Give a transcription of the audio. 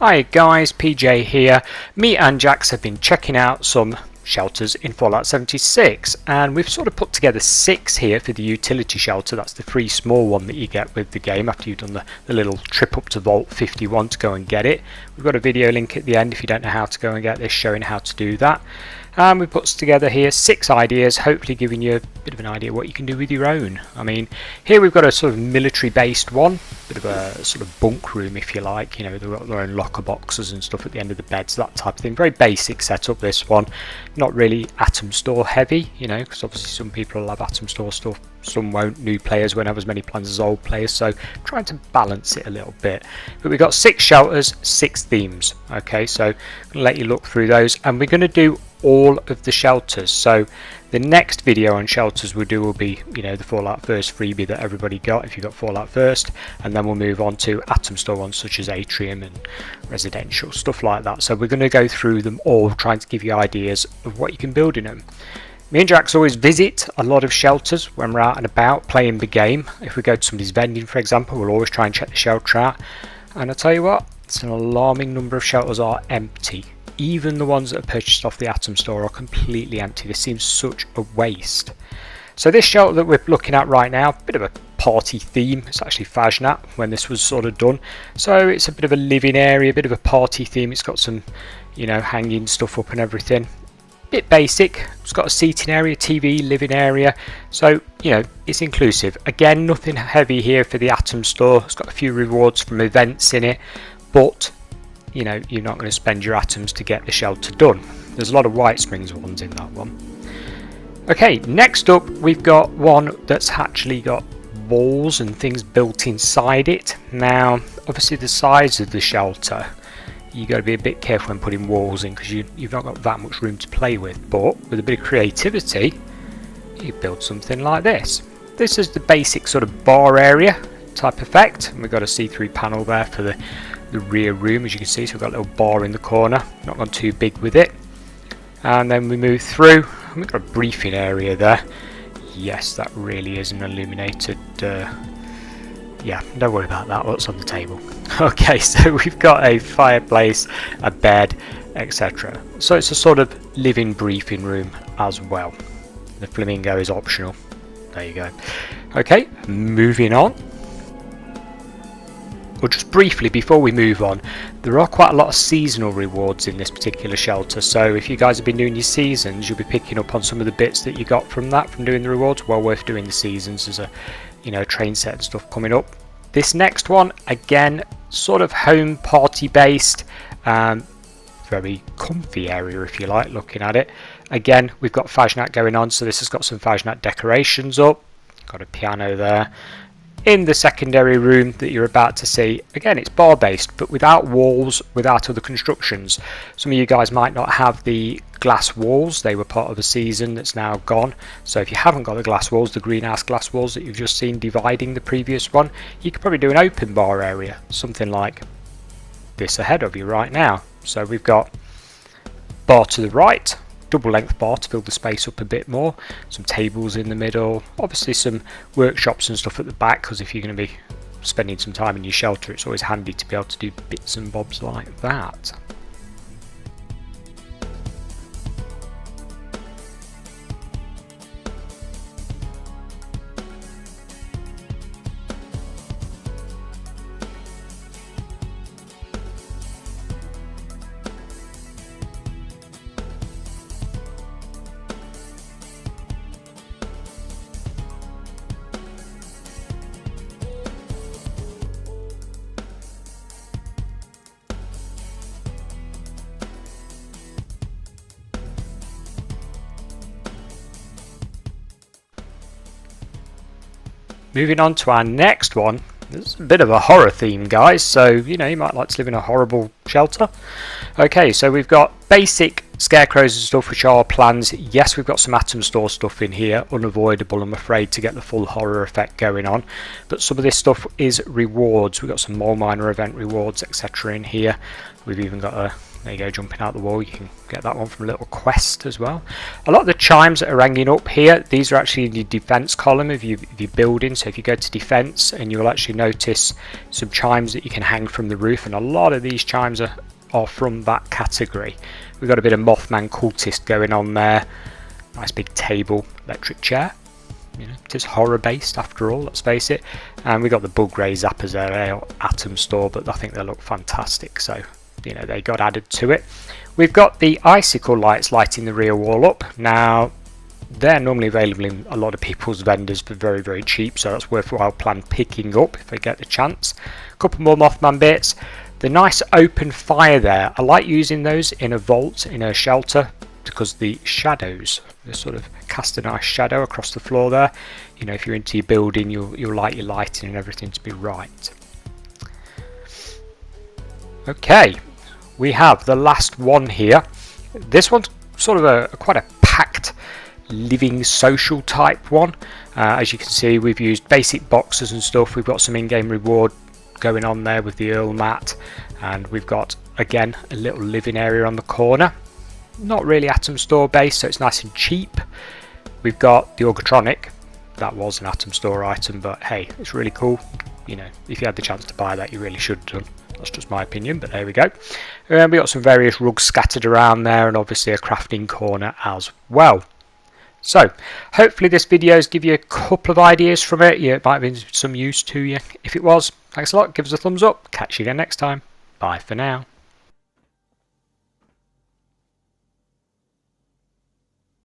Hi guys, PJ here. Me and Jax have been checking out some shelters in Fallout 76 and we've sort of put together 6 here for the utility shelter. That's the free small one that you get with the game after you've done the little trip up to Vault 51 to go and get it. We've got a video link at the end if you don't know how to go and get this, showing how to do that. And we've put together here 6 ideas, hopefully giving you a bit of an idea what you can do with your own. I mean, here we've got a sort of military based one, bit of a sort of bunk room if you like, you know, they've got their own locker boxes and stuff at the end of the beds, that type of thing. Very basic setup, this one. Not really Atom Store heavy, you know, because obviously some people will have Atom Store stuff, some won't. New players won't have as many plans as old players, so trying to balance it a little bit. But we've got 6 shelters, 6 themes. Okay, so I'm going to let you look through those, and we're going to do all of the shelters. So the next video on shelters we'll do will be, you know, the Fallout First freebie that everybody got if you got Fallout First, and then we'll move on to Atom Store ones such as Atrium and Residential, stuff like that. So we're going to go through them all, trying to give you ideas of what you can build in them. Me and Jax always visit a lot of shelters when we're out and about playing the game. If we go to somebody's vending, for example, we'll always try and check the shelter out, and I'll tell you what, it's an alarming number of shelters are empty. Even the ones that are purchased off the Atom Store are completely empty. This seems such a waste. So this shelter that we're looking at right now, a bit of a party theme. It's actually Fajnat when this was sort of done. So it's a bit of a living area, a bit of a party theme. It's got some, you know, hanging stuff up and everything. Bit basic. It's got a seating area, TV, living area. So, you know, it's inclusive. Again, nothing heavy here for the Atom Store. It's got a few rewards from events in it, but you know, you're not going to spend your atoms to get the shelter done. There's a lot of White Springs ones in that one. Okay, next up we've got one that's actually got walls and things built inside it. Now, obviously the size of the shelter, you got to be a bit careful when putting walls in because you've not got that much room to play with. But with a bit of creativity, you build something like this. This is the basic sort of bar area type effect, and we've got a see-through panel there for the rear room, as you can see. So we've got a little bar in the corner, not gone too big with it. And then we move through, and we've got a briefing area there. Yes, that really is an illuminated, yeah, don't worry about that, what's on the table. Okay, so we've got a fireplace, a bed, etc. So it's a sort of living briefing room as well. The flamingo is optional. There you go. Okay, moving on. Well, just briefly before we move on, there are quite a lot of seasonal rewards in this particular shelter. So if you guys have been doing your seasons, you'll be picking up on some of the bits that you got from that, from doing the rewards. Well worth doing the seasons. There's a, you know, train set and stuff coming up. This next one, again, sort of home party based, very comfy area if you like looking at it. Again, we've got Fajnat going on, so this has got some Fajnat decorations up. Got a piano there. In the secondary room that you're about to see, again, it's bar based but without walls, without other constructions. Some of you guys might not have the glass walls. They were part of a season that's now gone. So if you haven't got the glass walls, the greenhouse glass walls that you've just seen dividing the previous one, you could probably do an open bar area, something like this ahead of you right now. So we've got bar to the right, double length bar to fill the space up a bit more, some tables in the middle, obviously some workshops and stuff at the back, because if you're going to be spending some time in your shelter, it's always handy to be able to do bits and bobs like that. Moving on to our next one. It's a bit of a horror theme, guys, so you know, you might like to live in a horrible shelter. Okay, so we've got basic scarecrows and stuff, which are plans. Yes, we've got some Atom Store stuff in here, unavoidable, I'm afraid, to get the full horror effect going on. But some of this stuff is rewards. We've got some mole miner event rewards, etc. in here. We've even got a There you go, jumping out the wall. You can get that one from a little quest as well. A lot of the chimes that are hanging up here, these are actually in the defense column of your building. So if you go to defense, and you'll actually notice some chimes that you can hang from the roof, and a lot of these chimes are from that category. We've got a bit of Mothman cultist going on there. Nice big table, electric chair. You know, it is horror based after all, let's face it. And we've got the bug ray zappers there, they're Atom Store, but I think they look fantastic, so you know, they got added to it. We've got the icicle lights lighting the rear wall up. Now they're normally available in a lot of people's vendors for very, very cheap, so that's worthwhile plan picking up if I get the chance. A couple more Mothman bits. The nice open fire there, I like using those in a vault, in a shelter, because the shadows, they sort of cast a nice shadow across the floor there. You know, if you're into your building, you'll like your lighting and everything to be right. Okay, we have the last one here. This one's sort of quite a packed living social type one. As you can see, we've used basic boxes and stuff. We've got some in-game reward going on there with the Earl mat, and we've got again a little living area on the corner. Not really Atom Store based, so it's nice and cheap. We've got the Orgatronic. That was an Atom Store item, but hey, it's really cool. You know, if you had the chance to buy that, you really should have done. That's just my opinion, but there we go. And we got some various rugs scattered around there, and obviously a crafting corner as well. So hopefully this video has given you a couple of ideas from it. Yeah, it might have been some use to you. If it was, thanks a lot. Give us a thumbs up. Catch you again next time. Bye for now.